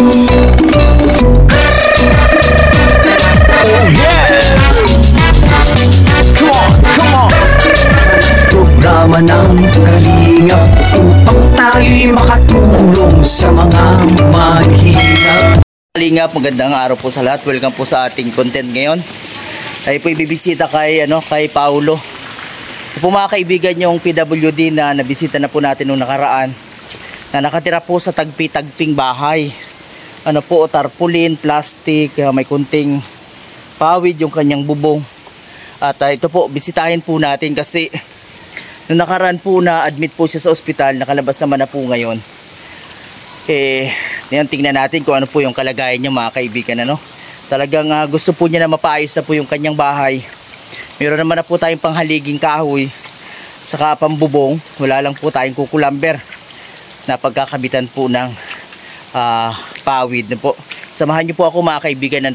Oh yeah! Come on, come on! Programa ng Kalingap upang tayo'y makatulong sa mga mahirap. Kalingap, magandang araw po sa lahat. Welcome po sa ating content ngayon. Tayo po ibibisita kay Paulo. Po mga kaibigan, yung PWD na nabisita na po natin nung nakaraan, na nakatira po sa tagpi-tagping bahay. Tarpaulin, plastic, may kunting pawid yung kanyang bubong. At ito po, bisitahin po natin kasi nung nakaraan po na admit po siya sa ospital, nakalabas naman na po ngayon. Ngayon tingnan natin kung ano po yung kalagayan niya mga kaibigan. Talagang gusto po niya na mapaayos na po yung kanyang bahay. Meron naman na po tayong panghaliging kahoy saka pambubong. Wala lang po tayong kukulamber na pagkakabitan po ng pawid na po. Samahan niyo po ako mga kaibigan.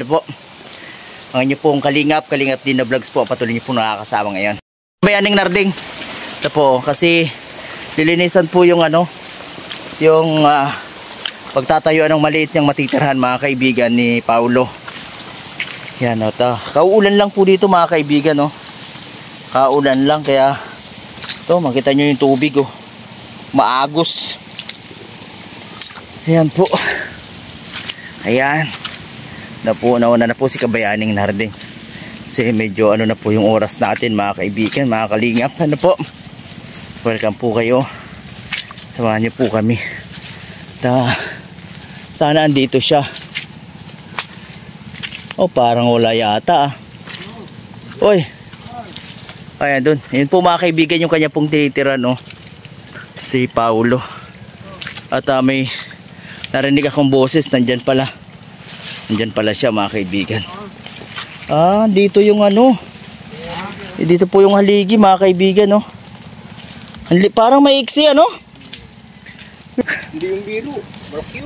Ang inyo pong Kalingap din na vlogs po. Patuloy niyo po nakakasama ngayon. Bayaning Narding. Ito po kasi lilinisan po yung pagtatayuan ng maliit niyang matitirhan mga kaibigan ni Paulo. Yan kauulan lang po dito mga kaibigan Kauulan lang kaya makita nyo yung tubig maagos. Ayan po. Ayan. Nauna na po si Kabayaning Narding. Kasi medyo na po yung oras natin mga kaibigan, mga Kalingap. Welcome po kayo. Samahan nyo po kami. Sana andito siya. Parang wala yata Oy. Ayan dun. Ayan po mga kaibigan yung kanya pong tinitira si Paulo. At may narinig akong boses. Nandyan pala siya mga kaibigan. Dito yung dito po yung haligi mga kaibigan parang maiksi Hindi yung biro. Barbecue.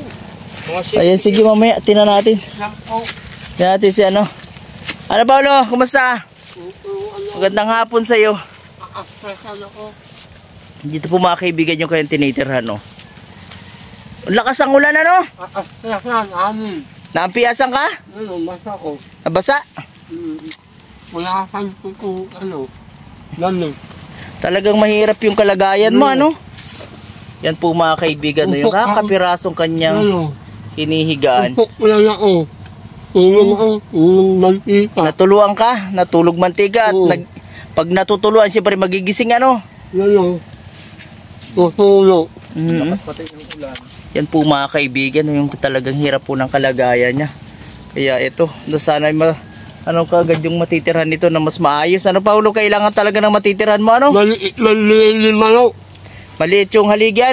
Ayan, sige mamaya tingnan natin. Tingnan natin si Paulo, kumusta? Magandang hapon sa iyo. Dito po mga kaibigan yung kayong tinitirhan lakas ang ulan Amin. Naampiyasan ka? Basa ko. Nabasa? Wala kang lamig. Talagang mahirap yung kalagayan mo Yan po mga kaibigan yung kakapirasong kanyang hinihigaan. Wala na ako. Tulog mantika. Natuluan ka, natulog mantika at pag natutuluan siyempre magigising Tutulog. Lakas pati yung ulan. Yan po mga kaibigan yung talagang hirap po ng kalagayan niya. Kaya ito, sana kagad yung matitirhan nito na mas maayos. Paulo, kailangan talaga ng matitirhan mo Maliit Maliit yung haligi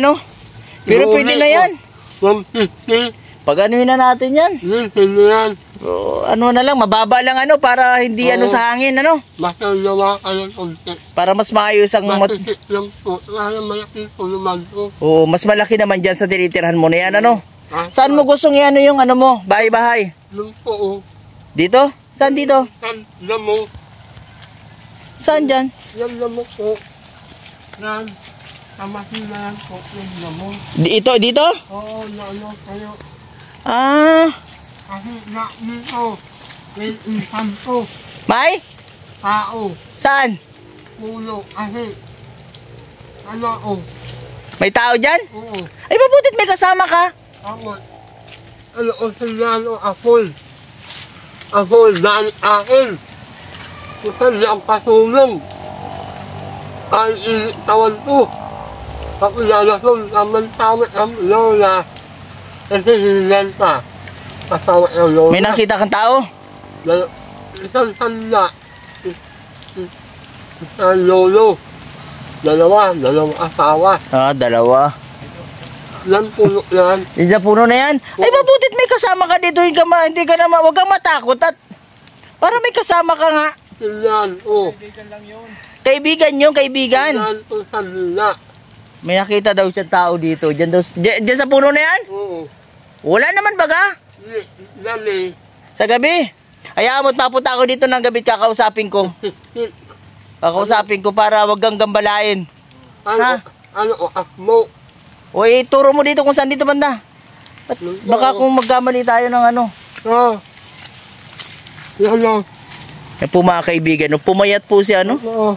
Pero pwede na yan. 150. Pag na natin yan. Yan. Na lang, mababa lang para hindi sa hangin Basta lawa ka ng konti. Para mas maayos ang Matisit lang po. Malaki po naman po. mas malaki naman dyan sa tinitirhan mo na yan Saan mo gustong yung mo? Bahay-bahay? Lang po Dito? Saan dito? Lamo. Saan dyan? Yan lamo po. Yan. Kamasin na yan po yung lamo. Dito? Oo, kayo. Kasi dito, may insan ko. May? Tao. Saan? Ulo. Kasi, May tao dyan? Oo. Ay, mabutit may kasama ka. Ako. Apol. Apol, dahil akin. Kusan lang pasulong. Ang tawan ko. Ako lalasong naman tawag ang lola. Kasi hinilan pa. Kasawa ng lola. May nakita kang tao? Isang tanda. Isang lolo. Dalawang asawa. Dalawa. Ilan puno yan? Isa puno na yan? Ay, mabutit may kasama ka dito. Hindi ka naman, huwag kang matakot at para may kasama ka nga. Ilan, Kaibigan yung kaibigan. Ilan po tanda. May nakita daw siyang tao dito. Diyan sa puno na yan? Oo. Wala naman baga? Dali. Sa gabi? Hayaan mo't mapunta ako dito ng gabi at kakausapin ko. Kakausapin ko para wag kang gambalain. Ano mo? O ituro mo dito kung saan dito banda. At baka kung magkamali tayo ng ano. Oo. Yan lang. Yan po mga kaibigan, no? Pumayat po si ano? Oo.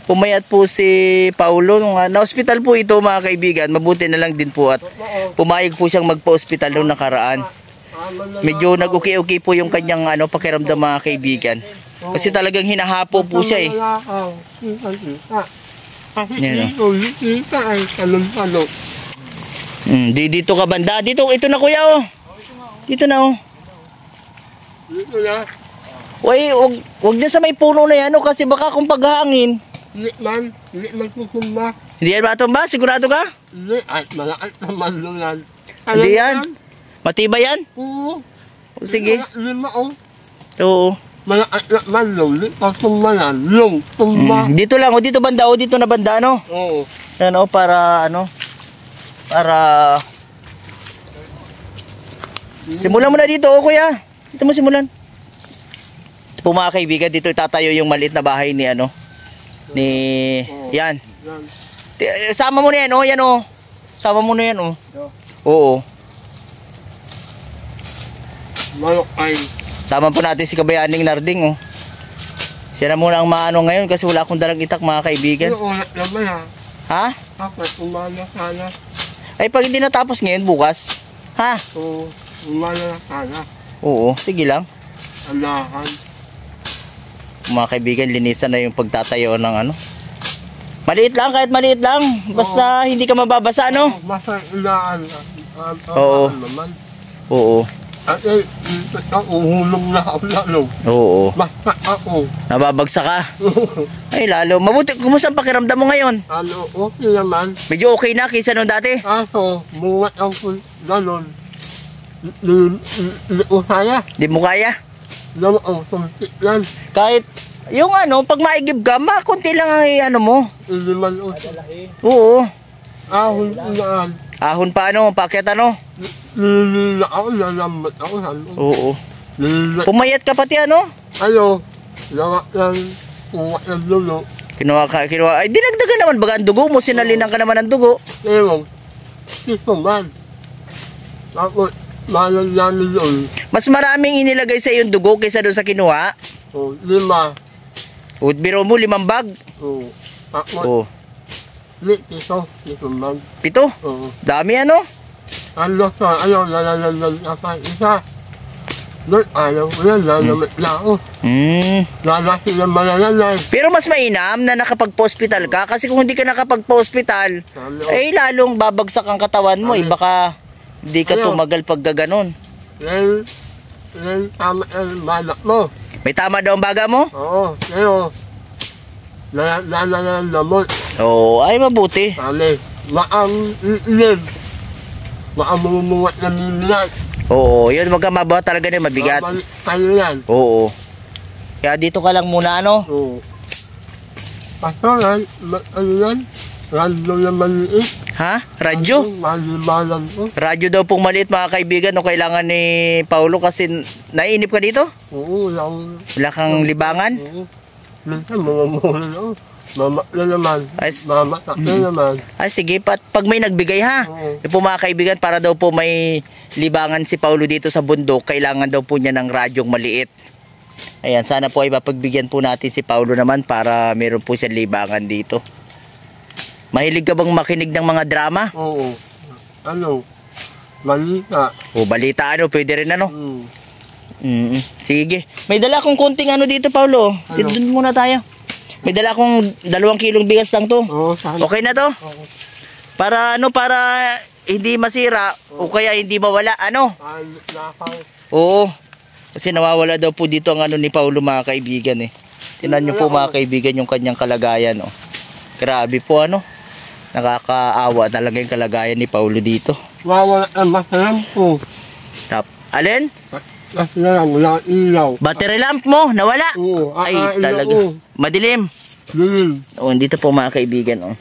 Pumayat po si Paulo nung na-hospital po ito mga kaibigan. Mabuti na lang din po at pumayag po siyang magpa-hospital nung nakaraan. Medyo nag-uki-uki po yung kanyang ano, pakiramdam mga kaibigan. Kasi talagang hinahapo po siya eh. Yan, no? Kita ay talon-talon. Dito ka banda. Dito, ito na kuya oh. Dito na oh. Dito na. Uy, wag din sa may puno na yan oh, kasi baka kung paghangin. Hindi man susumba. Hindi yan matumba? Sigurado ka? Hindi, ay malakas naman yan. Hindi yan. Matibay yan? Oo. Sige. Lima oh. Oo. Malakas naman long. Hindi pa sumba yan. Long, sumba. Dito lang oh, dito banda oh, dito na banda no. Oo. Yan oh, para ano? Para simulan mo na dito oh kuya. Dito mo simulan. Ito po mga kaibigan, dito itatayo yung maliit na bahay ni ano. Ni yan. Sama mo na yan oh, yan oh. Sama mo na yan oh. Oo. Malok ay. Sama po natin si Kabayaning Narding oh. Siya na muna ang maano ngayon kasi wala akong dalang itak mga kaibigan. Pero ulat naman ha. Ha? Kapag umana sana. Ay pag hindi natapos ngayon bukas. Ha? Oo. Umana sana. Oo, sige lang. Alahan. Mga kaibigan, linisan na yung pagtatayo ng ano. Maliit lang, kahit maliit lang. Basta hindi ka mababasa, no? Basta ilaan. Oo. Naman. Oo. At eh, uhulong na ako lalo. Oo. Basta ako. Nababagsak ka. Ay, lalo. Mabuti, kumusta ang pakiramdam mo ngayon? Ano, okay naman. Medyo okay na kaysa nung dati? Kaso, bungat ako lalon. Hindi ko kaya. Di mo kaya? Lalo ang sumtik yan. Kahit, yung ano, pag maigib ka, makunti lang ang ano mo. Iliman o. Oo. Ahon ilaan. Ahon pa ano, paket ano? Nilila ako, lalambat ako. Oo. Nilila. Pumayat ka pati ano? Ano, lawak lang. Uwak ng lulo. Kinuha. Ay, dinagdagan naman baga ang dugo mo, sinalinan ka naman ng dugo. Pero, ito man. Tapos, malalami yun. Mas maraming inilagay sa yung dugo kaysa doon sa kinuha. O, 5. O, biro mo, 5 bag. O, tapos, O, ito man. 7. O, Dami ano? ano sa, lalalamit ako isa. Doon, ayaw ko yan, lalamit na ako. Lalaki na malalalay. Pero mas mainam na nakapag-hospital ka kasi kung hindi ka nakapag-hospital, eh lalong babagsak ang katawan mo. Eh, baka hindi ka tumagal pag gaganon. Yan, tama yan, balak mo. May tama daw ang baga mo? Oo, pero, lalalamot. Oo, ay mabuti. Kami, maam-ilim. Maamumuwat na minat. Oo, yun magkamabaw talaga na mabigat. Babalik tayo yan. Oo. Kaya dito ka lang muna ano? Oo. Kaso yan, ano yan? Radyo na maliit. Ha? Radyo? Malimalan ko. Radyo daw pong maliit mga kaibigan no kailangan ni Paulo kasi naiinip ka dito? Oo, lang. Wala kang libangan? Oo. Minsan, mamamula na ako. Mama na naman. Ay, Mama na naman. Ay sige, pag may nagbigay ha. Oo. Yung po mga kaibigan, para daw po may libangan si Paulo dito sa bundok, kailangan daw po niya ng radyong maliit. Ayan, sana po ay mapagbigyan po natin si Paulo naman para meron po siyang libangan dito. Mahilig ka bang makinig ng mga drama? Oo. Ano? Malita. O balita ano, pwede rin ano? Sige. May dala akong konting ano dito, Paulo. Ano? Doon muna tayo. May dala akong 2 kilong bigas lang to. Oo, sana. Okay na to? Oo. Para ano, para hindi masira o kaya hindi mawala. Ano? Nakaw. Oo. Kasi nawawala daw po dito ang ano ni Paulo mga kaibigan eh. Tingnan niyo po mga kaibigan yung kanyang kalagayan oh. Grabe po ano. Nakakaawa talaga yung kalagayan ni Paulo dito. Wawala ang masalam ko. Alin? Kasi na lang, wala ilaw. Battery lamp mo, nawala. Oo, Ay, talaga. Madilim. Dilim. Oh, dito po mga kaibigan oh.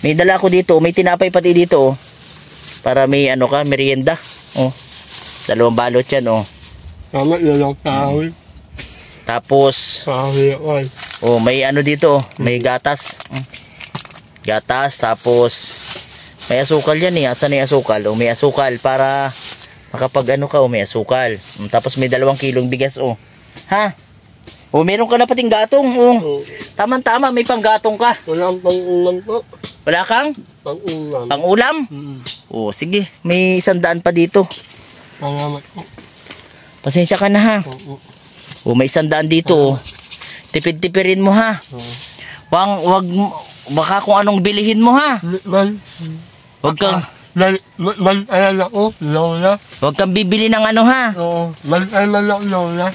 May dala ko dito, may tinapay pati dito oh. Para may ano ka, merienda. Oh. 2 balot yan oh. Tama na lang kahoy. Tapos Kahoy ako ay. oh, may ano dito oh, may gatas. Gatas tapos May asukal yan eh. Asan yung asukal? O may asukal para makapag ano ka o may asukal. Tapos may 2 kilong bigas o. Ha? O meron ka na pating gatong o. Tama-tama may panggatong ka. Wala ang pang-ulam po. Wala kang? Pang-ulam. Pang-ulam? O sige, may 100 pa dito. Salamat po. Pasensya ka na ha. O may 100 dito o. Tipid-tipirin mo ha. Wag baka kung anong bilihin mo ha. Wag kang Mal-alala ko, Lola. Wag kang bibili ng ano ha. Oo, mal-alala ko, Lola.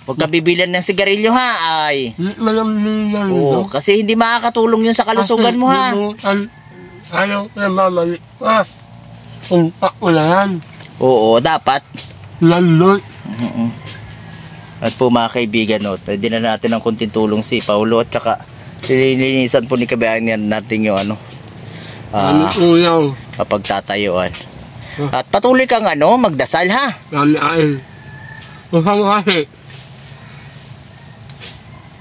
Wag kang bibili ng sigarilyo ha. Ay. Malamlinan Oo, kasi hindi makakatulong yun sa kalusugan mo ha. Ayaw ko na mamalik pa. Kung paulan. Oo, dapat. Lalot. At po mga kaibigan, no, din na natin ng konting tulong si Paulo at saka nilinisan po ni Kabayan natin yung ano. Uyaw. Kapag tatayuan. At patuloy kang ano, magdasal ha. Dami ay. Kung kasi,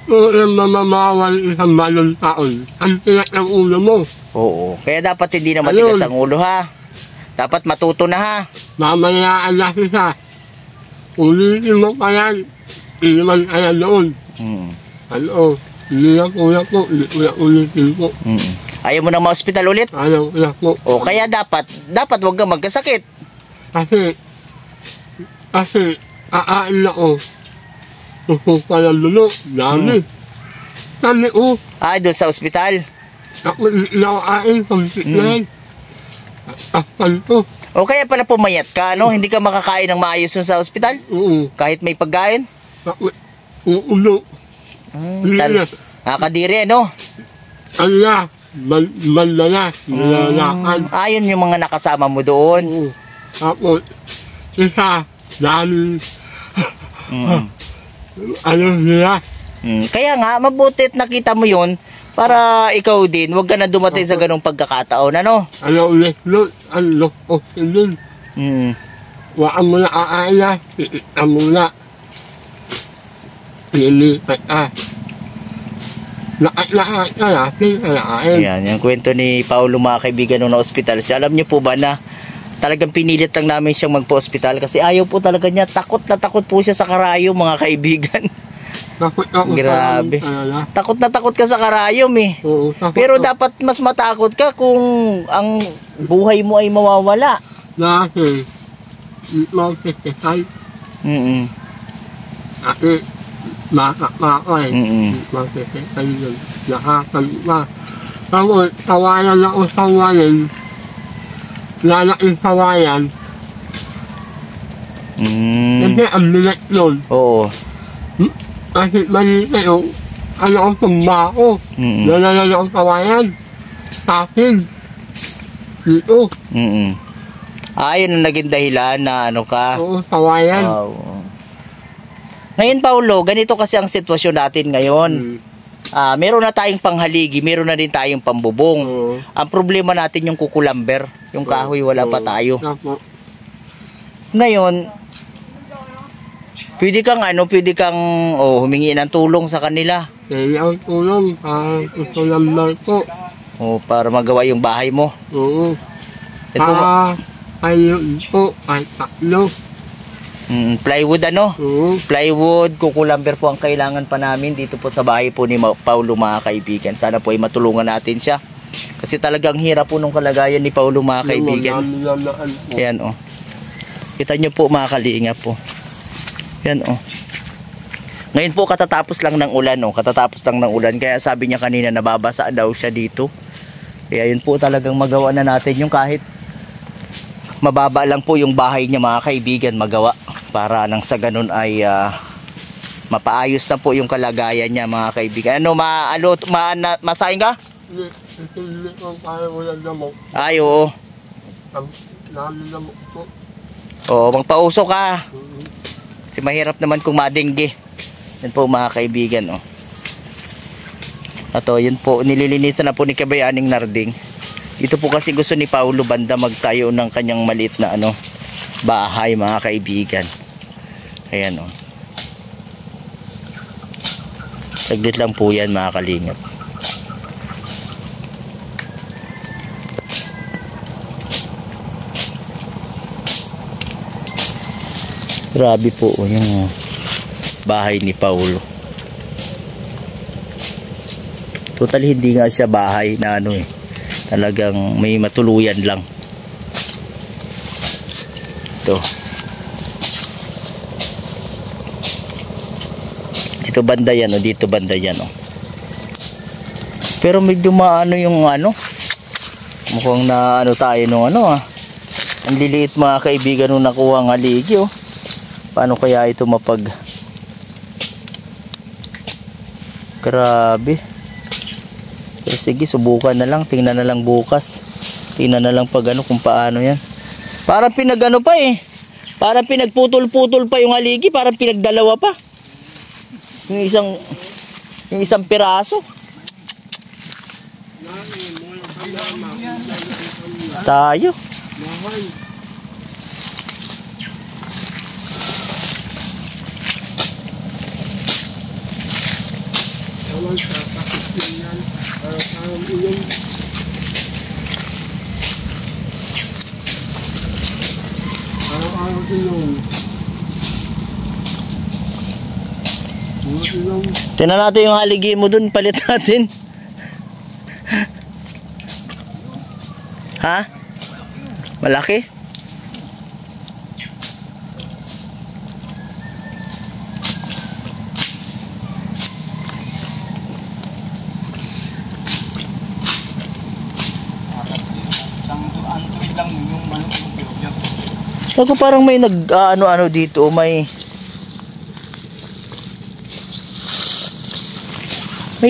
kung mamamawal isang balong taon, ang tinak ng ulo mo. Oo, kaya dapat hindi na matigas ang ulo ha. Dapat matuto na ha. Mamayaan na siya. Ulitin mo pa yan. Hindi man kaya doon. Ano, hindi na kuya po, hindi ko na ulitin po. Ayaw mo na ma-hospital ulit? Ayaw ko na po. O kaya dapat wag kang magkasakit. Kasi, aain na ko. Pupunta ng lulo, dami. Dami ko. Ay, doon sa ospital. Ako hindi ako ain, pagsiklayan. Akal ko. O kaya pala pumayat ka, no? Hindi ka makakain ng maayos dun sa ospital? Oo. Kahit may pagkain? Ako, uulo. Nakakadiri, no? Ala, malala, malalakad. Ayon yung mga nakasama mo doon. Oo. Tapos, isa, dahil, ano nila? Kaya nga, mabutit nakita mo yun para ikaw din, wag ka na dumating sa ganong pagkakataon, ano? Ano ulit, ang lokos din. Waan mo na aaya, iita mo na. Pilipat ka. Lakat ka natin, alain. Yan, yung kwento ni Paulo mga kaibigan nung na-hospital siya. Alam niyo po ba na talagang pinilit lang namin siyang magpa-hospital kasi ayaw po talaga niya. Takot na takot po siya sa karayom mga kaibigan. Takot ako. Grabe. Takot na takot ka sa karayom eh. Oo, pero dapat mas matakot ka kung ang buhay mo ay mawawala. Dahil, magsisisay. Kasi, makakakay. Magsisisay yun. Nakakalima. Tapos, sawayan ako sawayan. Lalaking sawayan. Kasi, ang bilat yun. Oo. Kasi mali kayo, ano ang tumba ko. Nalalala akong kawayan. Sa akin. Dito. Ayun ang naging dahilan na ano ka. Oo, kawayan. Ngayon Paulo, ganito kasi ang sitwasyon natin ngayon. Meron na tayong panghaligi, meron na din tayong pambubong. Ang problema natin yung kukulamber. Yung kahoy wala pa tayo. Ngayon, pwede kang humingi ng tulong sa kanila. Kaya ang tulong, gusto lambar po. Para magawa yung bahay mo. Oo. Kayo po, ay tatlo. Plywood ano? Oo. Plywood, kukulamber po ang kailangan pa namin dito po sa bahay po ni Paulo mga kaibigan. Sana po ay matulungan natin siya. Kasi talagang hirap po nung kalagayan ni Paulo mga kaibigan. Ayan o. Kita nyo po mga kalingap po. Yan oh. Ngayon po katatapos lang ng ulan oh. Katatapos lang ng ulan. Kaya sabi niya kanina nababasa daw siya dito. Kaya yun po talagang magawa na natin yung kahit mababa lang po yung bahay niya mga kaibigan magawa. Para nang sa ganun ay mapaayos na po yung kalagayan niya mga kaibigan. Ano masahin ka? Hindi ko kaya walang lamok. Ay oo. Lamok po. Oo, magpauso ka. Kasi mahirap naman kung madengge. Yan po mga kaibigan oh. Ato, yun po, nililinisan na po ni Kabayaning Narding. Ito po kasi gusto ni Paulo banda magtayo ng kanyang maliit na bahay mga kaibigan. Ayan oh. Saglit lang po yan mga kalingap. Grabe po yung bahay ni Paulo. Totally hindi nga siya bahay na ano eh. Talagang may matuluyan lang. Ito. Dito banda yan o, dito banda yan o. Pero medyo maano yung ano. Mukhang na ano tayo nung ano ah. Ang liliit mga kaibigan nung nakuha ng haligi oh. Paano kaya ito mapag... Grabe. Pero sige, subukan na lang. Tingnan na lang bukas. Tingnan na lang pag ano kung paano yan. Parang pinagano pa eh. Parang pinagputol-putol pa yung haligi. Parang pinagdalawa pa. Yung isang piraso. Tayo. Tingnan natin yung haligi mo dun, palit natin. Ha? Malaki? Ako parang may ano dito, may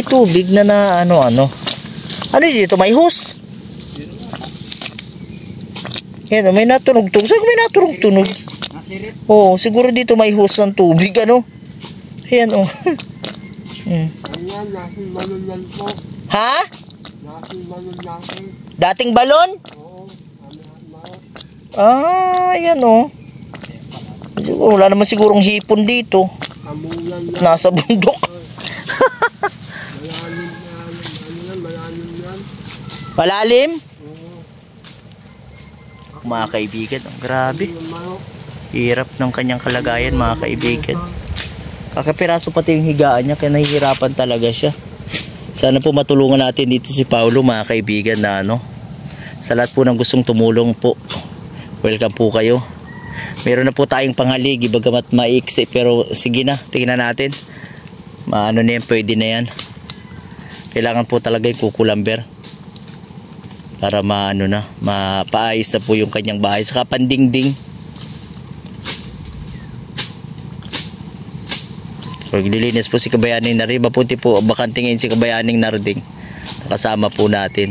tubig na ano. Ano dito? May hose? Yan, may natunog-tunog. Saan may natunog-tunog? Oo, siguro dito may hose ng tubig, ano? Ayan, oh. Ha? Dating balon? Ayan, oh. Wala naman sigurong hipon dito. Nasa bundok. Malalim? Mga kaibigan, grabe. Hirap ng kanyang kalagayan mga kaibigan. Kakapiraso pati yung higaan niya, kaya nahihirapan talaga siya. Sana po matulungan natin dito si Paulo mga kaibigan na ano. Sa lahat po ng gustong tumulong po, welcome po kayo. Meron na po tayong panghaligi bagamat maiksi, pero sige na, tingnan natin. Maano na yan, pwede na yan. Kailangan po talaga yung kukulamber para mapaayos na po yung kanyang bahay. Saka pandingding. So, nililinis po si Kabayaning Narding. Mapunti po, bakante ngayon si Kabayaning Narding. Nakasama po natin.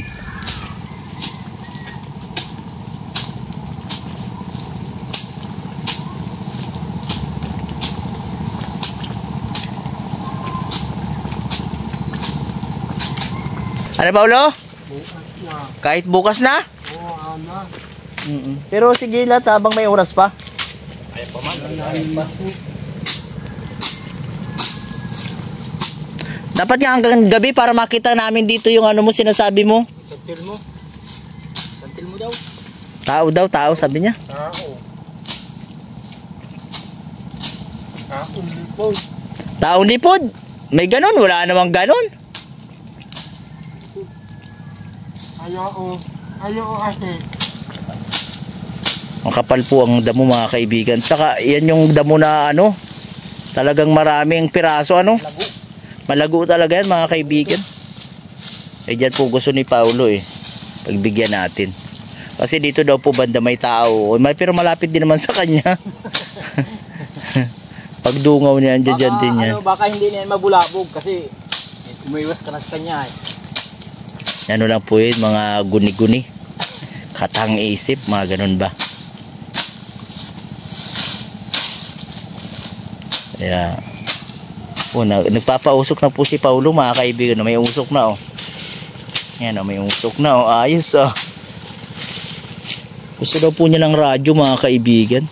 Ano, Paulo? Bukas na. Kahit bukas na? Oo, ama. Pero sige lahat habang may oras pa. Ayaw pa man. Dapat nga hanggang gabi para makita namin dito yung ano mo sinasabi mo. Santil mo. Santil mo daw. Tao sabi niya. Tao. Taong lipod. Taong lipod. May ganon, wala namang ganon. Ayaw ate. Ang kapal po ang damo mga kaibigan. Tsaka yan yung damo na ano, talagang maraming piraso ano. Malago talaga yan mga kaibigan. Eh dyan po gusto ni Paulo eh. Pagbigyan natin. Kasi dito daw po banda may tao. Pero malapit din naman sa kanya. Pagdungaw niya, dyan din yan. Baka hindi na yan mabulabog kasi umiwas ka na sa kanya eh. Ano lang po yun, mga guni-guni. Katang isip, mga ganun ba. Kaya, nagpapausok na po si Paulo mga kaibigan. May usok na oh. Yan oh, may usok na oh. Ayos oh. Gusto daw po niya ng radyo mga kaibigan.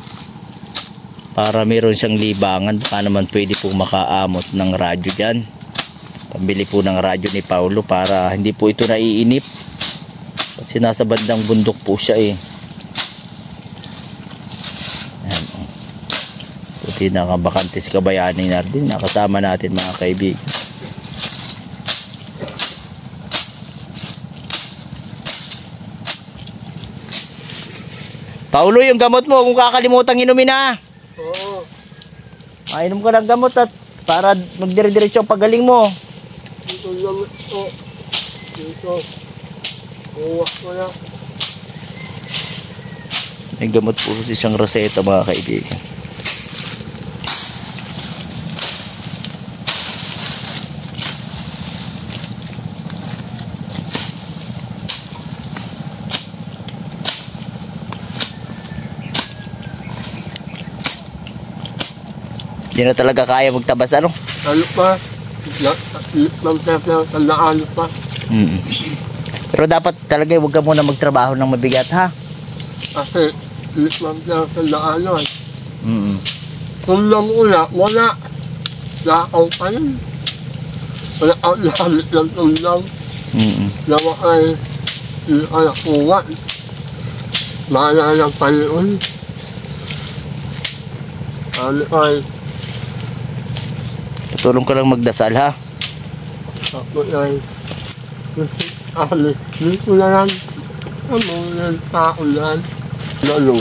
Para meron siyang libangan. Baka naman pwede po makaamot ng radyo dyan. Pambili po ng radyo ni Paulo para hindi po ito naiinip. Kasi nasa bandang bundok po siya eh. Ayan. pinakabakante si Kabayani Nardin. Nakasama natin mga kaibigan. Paulo, yung gamot mo, kung kakalimutan inumin na. Oo. Inom ka ng gamot at para magdire-diretso ang pagaling mo. Dito lang ito. Dito. Buwak ko na. May gamot po kasi siyang reseta mga kaibigan. Hindi na talaga kaya magtabas ano? Ano pa? Magkakalaano pa. Pero dapat talaga huwag ka muna magtrabaho ng mabigat ha. Kasi magkakalaano ay. Kung lang wala. Lakaw pa yun. Wala ang lalit ng tulang. Lawa ay inakuha. Maalala pa yun. Ano ay Tulong ka lang magdasal ha. ako ay dito na lang. Ano yan tao yan. Lalo.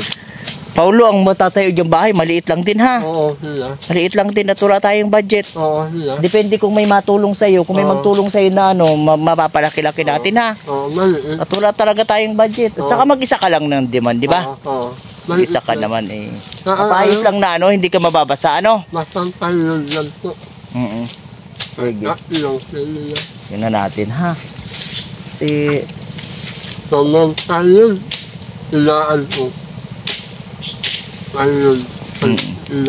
Paulo, ang matatayo diyang bahay, maliit lang din ha. Oo sila. Maliit lang din at wala tayong budget. Oo sila. Depende kung may matulong sa'yo. Kung may Oo. magtulong sa'yo na ano, mapapalaki-laki natin ha. Oo maliit. At wala talaga tayong budget. At Oo. saka mag-isa ka lang ng demand, di ba? Oo. Mag-isa ka naman eh. Ah, Mapayos lang na ano, hindi ka mababasa ano. Masang tayo lang po. Sige. Ilang sila. Yun na natin ha. Si Samang tayo. Ilaan po. Ayun.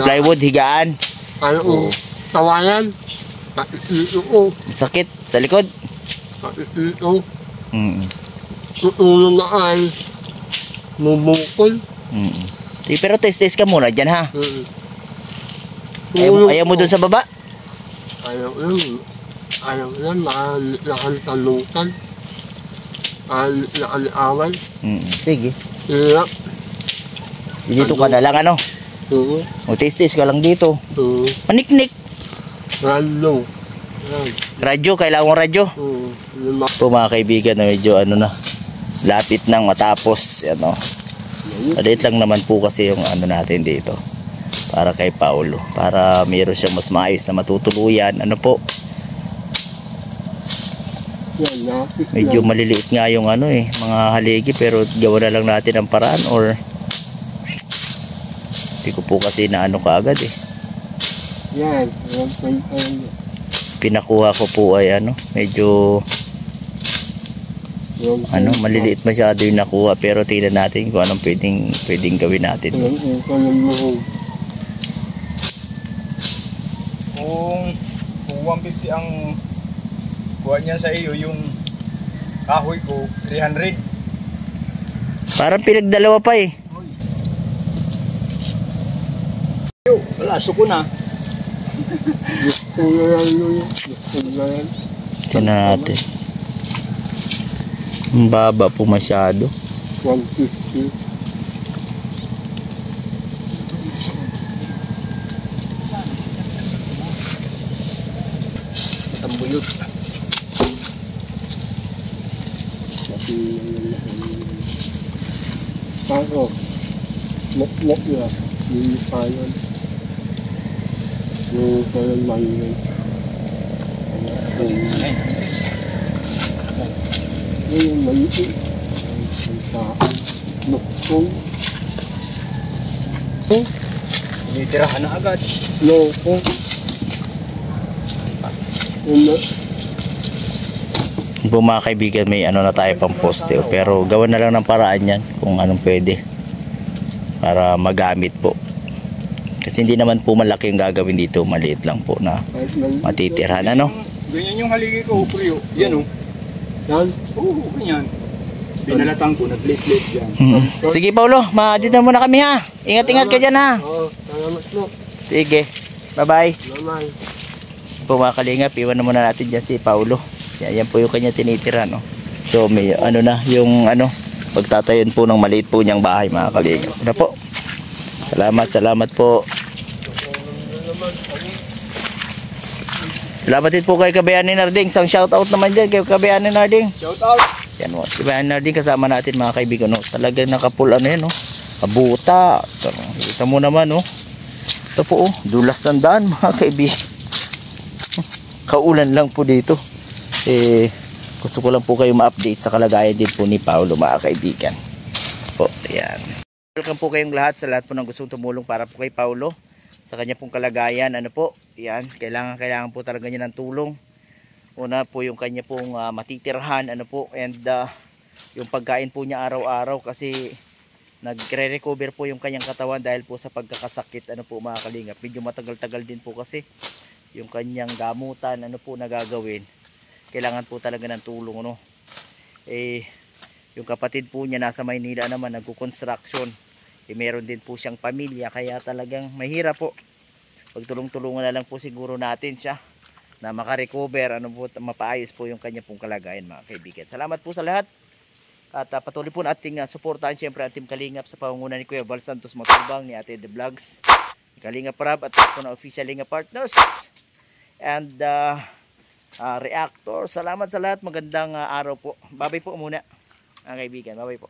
plywood, higaan. Ayun. Tawayan. Ito. Sakit sa likod. Ito. Tutulong na ay mumukol. Pero test ka muna dyan ha. Tulong Ayaw mo po. dun sa baba? Ayaw yun. Ayaw yan. Nakatalungkan. Nakaliawan. Sige. Hirap. Dito ka na lang ano. Oo. O test ka lang dito. Oo. Maniknik. Ralo. Yan. Radyo, kailangan mong radyo. Oo. Po mga kaibigan, medyo ano na, lapit nang matapos. Ano. Maliit lang naman po kasi yung ano natin dito. Para kay Paulo. Para mayroon siya mas maayos na matutuluyan. Ano po. Yan. Lapit Medyo lang. maliliit nga yung ano eh, mga haligi, pero gawa na lang natin ang paraan or hindi ko po kasi na ano kaagad eh. Yan. Pinakuha ko po ay ano, medyo ano, maliliit masyado yung nakuha, pero tingnan natin kung anong pwedeng gawin natin. Kung 150 ang kuha niya sa iyo, yung kahoy ko 300. Parang pinagdalawa pa eh. Wala, suko na. Tingnan natin. Ang baba po masyado. 150. Tambuyot. Ako, mok-mok na, lilipayan. Yung parang mahinan. Yung maliit. Ang saan. Noktong. Tinitirahan na agad. Loko. Po mga kaibigan, may ano na tayo pang poste, pero gawan na lang ng paraan yan kung anong pwede para magamit po, kasi hindi naman po malaki yung gagawin dito, maliit lang po na matitirhan ano. Ganyan yung haligi ko, Priyo. Yan o. Yan. Oo, ganyan. Binalatan ko, nag-lit-lit yan. Sige Paulo, dito muna kami ha. Ingat-ingat ka dyan ha. Oo, salamat po. Sige, bye bye. Salamat. Po mga kalingap, iwan na muna natin dyan si Paulo. Yan po yung kanya tinitira no. So may ano na yung ano, pagtatayon po ng maliit po niyang bahay mga kalingap. Ano po. Salamat po. Salamat din po kay Kabayanin Narding. Isang shoutout naman dyan kay Kabayanin Narding. Shout out. Yan o, si Kabayanin Narding kasama natin mga kaibigan. No? Talagang nakapul ano yan. No? Kabuta. Kita mo naman. No? Ito po, dulas ng daan mga kaibigan. Kaulan lang po dito. Gusto ko lang po kayo ma-update sa kalagayan din po ni Paulo mga kaibigan. Po, yan. Welcome po kayong lahat sa lahat po ng gustong tumulong para po kay Paulo sa kanya pong kalagayan. Ano po, yan, kailangan po talaga niya ng tulong. Una po yung kanya pong matitirhan, ano po, and yung pagkain po niya araw-araw kasi nagre-recover po yung kanyang katawan dahil po sa pagkakasakit, ano po mga kalingap. Medyo matagal-tagal din po kasi yung kanyang gamutan, ano po nagagawin. Kailangan po talaga ng tulong, no? Yung kapatid po niya nasa Maynila naman, nagko-construction. Meron din po siyang pamilya, kaya talagang mahirap po. Pagtulong-tulungan na lang po siguro natin siya na makarecover, ano po, mapaayos po yung kanya pong kalagayan mga kaibigan. Salamat po sa lahat. At patuloy po nating suportahan siyempre ang Team Kalingap sa pangunguna ni Kuya Val Santos Matubang, ni Ate The Vlogs, ni Kalingap Rab at po na official Kalingap Partners and Reactor. Salamat sa lahat. Magandang araw po. Babay po muna mga kaibigan. Babay po.